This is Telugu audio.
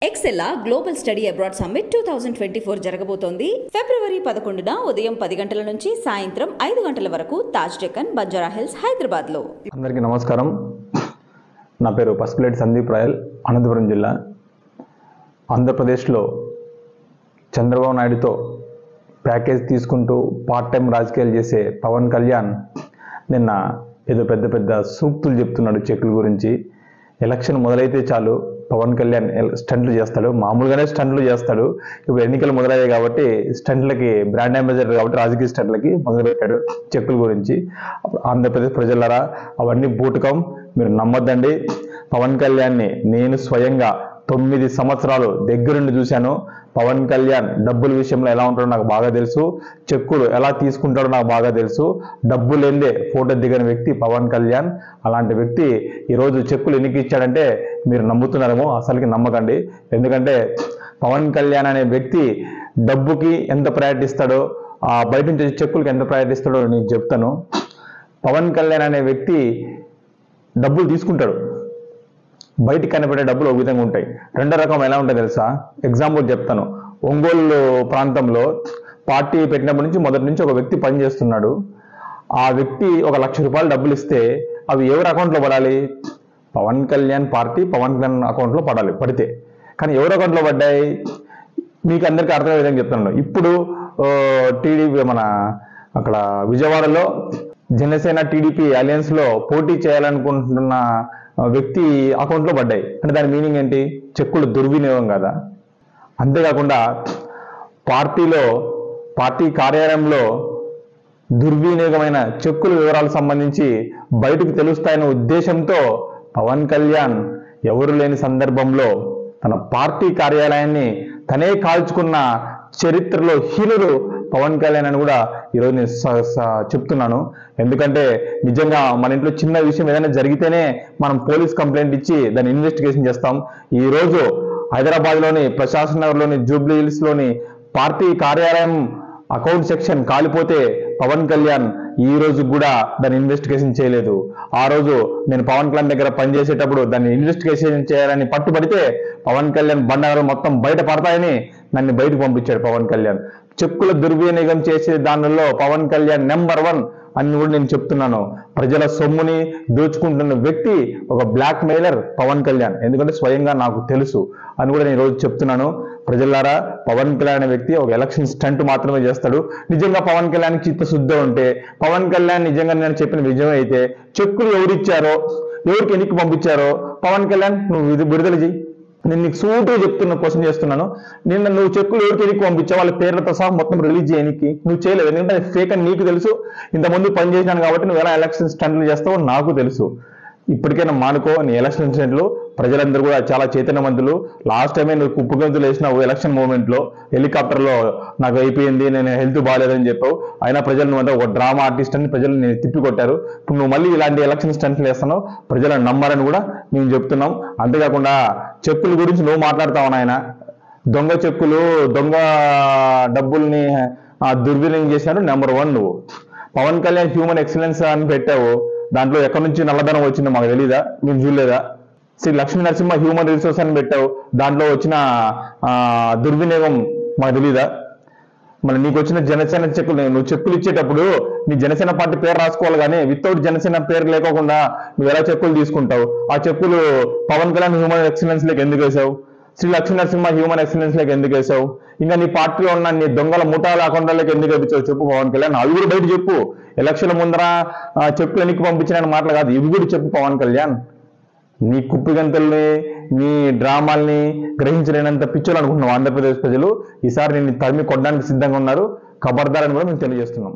ఎక్సెల్లా గ్లోబల్ స్టడీ అబ్రాడ్ సమ్మిట్ 2024 జరగబోతోంది. ఫిబ్రవరి 11న ఉదయం 10 గంటల నుంచి సాయంత్రం 5 గంటల వరకు తాజ్ డెక్కన్, బంజారా హిల్స్, హైదరాబాద్లో. అందరికీ నమస్కారం. నా పేరు పసుపులేటి సందీప్ రాయల్, అనంతపురం జిల్లా. ఆంధ్రప్రదేశ్లో చంద్రబాబు నాయుడుతో ప్యాకేజ్ తీసుకుంటూ పార్ట్ టైం రాజకీయాలు చేసే పవన్ కళ్యాణ్ నిన్న ఏదో పెద్ద పెద్ద సూక్తులు చెప్తున్నాడు చెక్కుల గురించి. ఎలక్షన్ మొదలైతే చాలు పవన్ కళ్యాణ్ స్టంట్లు చేస్తాడు, మామూలుగానే స్టంట్లు చేస్తాడు. ఇప్పుడు ఎన్నికలు మొదలయ్యాయి కాబట్టి స్టంట్లకి బ్రాండ్ అంబాసిడర్ కాబట్టి రాజకీయ స్టంట్లకి మొదలుపెట్టాడు చెక్కుల గురించి. ఆంధ్రప్రదేశ్ ప్రజలారా, అవన్నీ బూటకం, మీరు నమ్మొద్దండి. పవన్ కళ్యాణ్ని నేను స్వయంగా 9 సంవత్సరాలు దగ్గరుండి చూశాను. పవన్ కళ్యాణ్ డబ్బుల విషయంలో ఎలా ఉంటాడో నాకు బాగా తెలుసు, చెక్కులు ఎలా తీసుకుంటాడో నాకు బాగా తెలుసు. డబ్బు లేదే ఫోటో దిగని వ్యక్తి పవన్ కళ్యాణ్. అలాంటి వ్యక్తి ఈరోజు చెక్కులు ఎన్నికి ఇచ్చాడంటే మీరు నమ్ముతున్నారేమో, అసలుకి నమ్మకండి. ఎందుకంటే పవన్ కళ్యాణ్ అనే వ్యక్తి డబ్బుకి ఎంత ప్రయారిటీ ఇస్తాడో, ఆ బయట నుంచి చెక్కులకి ఎంత ప్రయారిటీ ఇస్తాడో నేను చెప్తాను. పవన్ కళ్యాణ్ అనే వ్యక్తి డబ్బులు తీసుకుంటాడు, బయటికి కనిపెట్టే డబ్బులు ఒక విధంగా ఉంటాయి. రెండో రకం ఎలా ఉంటాయి తెలుసా? ఎగ్జాంపుల్ చెప్తాను. ఒంగోలు ప్రాంతంలో పార్టీ పెట్టినప్పటి నుంచి మొదటి నుంచి ఒక వ్యక్తి పనిచేస్తున్నాడు. ఆ వ్యక్తి 1 లక్ష రూపాయలు డబ్బులు ఇస్తే అవి ఎవరి అకౌంట్లో పడాలి? పవన్ కళ్యాణ్ పార్టీ పవన్ కళ్యాణ్ అకౌంట్లో పడితే. కానీ ఎవరి అకౌంట్లో పడ్డాయి? మీకు అందరికీ అర్థమయ్యే విధంగా చెప్తున్నాను. ఇప్పుడు టీడీపీ మన అక్కడ విజయవాడలో జనసేన టీడీపీ అలయన్స్లో పోటీ చేయాలనుకుంటున్న వ్యక్తి అకౌంట్లో పడ్డాయి. అంటే దాని మీనింగ్ ఏంటి? చెక్కులు దుర్వినియోగం కదా. అంతేకాకుండా పార్టీ కార్యాలయంలో దుర్వినియోగమైన చెక్కుల వివరాలు సంబంధించి బయటకు తెలుస్తాయనే ఉద్దేశంతో పవన్ కళ్యాణ్ ఎవరు లేని సందర్భంలో తన పార్టీ కార్యాలయాన్ని తనే కాల్చుకున్న చరిత్రలో హీనుడు పవన్ కళ్యాణ్ అని కూడా ఈరోజు నేను చెప్తున్నాను. ఎందుకంటే నిజంగా మన ఇంట్లో చిన్న విషయం ఏదైనా జరిగితేనే మనం పోలీస్ కంప్లైంట్ ఇచ్చి దాన్ని ఇన్వెస్టిగేషన్ చేస్తాం. ఈరోజు హైదరాబాద్లోని ప్రశాసన్ నగర్లోని జూబ్లీ హిల్స్లోని పార్టీ కార్యాలయం అకౌంట్ సెక్షన్ కాలిపోతే పవన్ కళ్యాణ్ ఈ రోజు కూడా దాన్ని ఇన్వెస్టిగేషన్ చేయలేదు. ఆ రోజు నేను పవన్ కళ్యాణ్ దగ్గర పనిచేసేటప్పుడు దాన్ని ఇన్వెస్టిగేషన్ చేయాలని పట్టుబడితే పవన్ కళ్యాణ్ బండారాలు మొత్తం బయట పడతాయని నన్ను బయటకు పంపించాడు పవన్ కళ్యాణ్. చెక్కుల దుర్వినియోగం చేసే దానిలో పవన్ కళ్యాణ్ నెంబర్ 1 అని కూడా నేను చెప్తున్నాను. ప్రజల సొమ్ముని దోచుకుంటున్న వ్యక్తి ఒక బ్లాక్ మెయిలర్ పవన్ కళ్యాణ్. ఎందుకంటే స్వయంగా నాకు తెలుసు అని కూడా నేను ఈరోజు చెప్తున్నాను. ప్రజలారా, పవన్ కళ్యాణ్ అనే వ్యక్తి ఒక ఎలక్షన్ స్టంట్ మాత్రమే చేస్తాడు. నిజంగా పవన్ కళ్యాణ్ చిత్తశుద్ధి ఉంటే, పవన్ కళ్యాణ్ నిజంగా నేను చెప్పిన విజయం అయితే, చెక్కులు ఎవరిచ్చారో, ఎవరికి ఎన్నికి పంపించారో పవన్ కళ్యాణ్ నువ్వు విడుదల చేయి. నేను నీకు సూటుగా క్వశ్చన్ చేస్తున్నాను. నిన్న నువ్వు చెక్కులు ఎవరికి ఎన్నికి పంపించావు, వాళ్ళ పేర్లతో సహా మొత్తం రిలీజ్ చేయడానికి నువ్వు చేయలేవు. ఎందుకంటే అది ఫేక్ అని నీకు తెలుసు. ఇంతకుముందు పని చేసినాను కాబట్టి నువ్వు ఎలా ఎలక్షన్ స్టంట్లు చేస్తావో నాకు తెలుసు. ఇప్పటికైనా మానుకో నీ ఎలక్షన్ స్టంట్లు. ప్రజలందరూ కూడా చాలా చైతన్యవంతులు. లాస్ట్ టైమే నువ్వు కుప్పగంతులు వేసినావు ఎలక్షన్ మూమెంట్లో. హెలికాప్టర్లో నాకు అయిపోయింది, నేను హెల్త్ బాగాలేదని చెప్పావు. అయినా ప్రజలు నువ్వు ఒక డ్రామా ఆర్టిస్ట్ అని ప్రజలు నేను తిప్పికొట్టారు. ఇప్పుడు నువ్వు మళ్ళీ ఇలాంటి ఎలక్షన్ స్టంట్లు వేస్తున్నావు, ప్రజలను నమ్మరని కూడా మేము చెప్తున్నాం. అంతేకాకుండా చెక్కుల గురించి నువ్వు మాట్లాడతావు నాయన. దొంగ చెక్కులు, దొంగ డబ్బుల్ని దుర్వినియోగం చేసినాడు నెంబర్ 1 నువ్వు. పవన్ కళ్యాణ్ హ్యూమన్ ఎక్సలెన్స్ అని పెట్టావు. దాంట్లో ఎక్కడి నుంచి నల్లధనం వచ్చిందో మాకు తెలీదా? మీరు చూడలేదా? శ్రీ లక్ష్మీ నరసింహ హ్యూమన్ రిసోర్స్ అని పెట్టావు. దాంట్లో వచ్చిన దుర్వినియోగం మాకు తెలీదా? మళ్ళీ నీకు వచ్చిన జనసేన చెక్కులు, నువ్వు చెక్కులు ఇచ్చేటప్పుడు నీ జనసేన పార్టీ పేరు రాసుకోవాలి, కానీ వితౌట్ జనసేన పేరు లేకోకుండా నువ్వు ఎలా చెక్కులు తీసుకుంటావు? ఆ చెక్కులు పవన్ కళ్యాణ్ హ్యూమన్ ఎక్సలెన్స్ లేక ఎందుకు వేసావు? శ్రీ లక్ష్మీ నరసింహ హ్యూమన్ ఎక్సలెన్స్ లేక ఎందుకు వేసావు? ఇంకా నీ పార్టీలో ఉన్న నీ దొంగల ముఠాల అకౌంట్లకి ఎందుకు వేపించావు చెప్పు పవన్ కళ్యాణ్. అవి కూడా బయట చెప్పు. ఎలక్షన్ ముందర చెక్కులు ఎన్నికి పంపించిన మాటలు కాదు, ఇవి కూడా చెప్పు పవన్ కళ్యాణ్. నీ కుప్పిగంతల్ని, నీ డ్రామాల్ని గ్రహించలేనంత పిచ్చోలు అనుకుంటున్నావు ఆంధ్రప్రదేశ్ ప్రజలు. ఈసారి నేను తరిమి కొట్టడానికి సిద్ధంగా ఉన్నారు. ఖబర్దార్ అని కూడా మేము తెలియజేస్తున్నాం.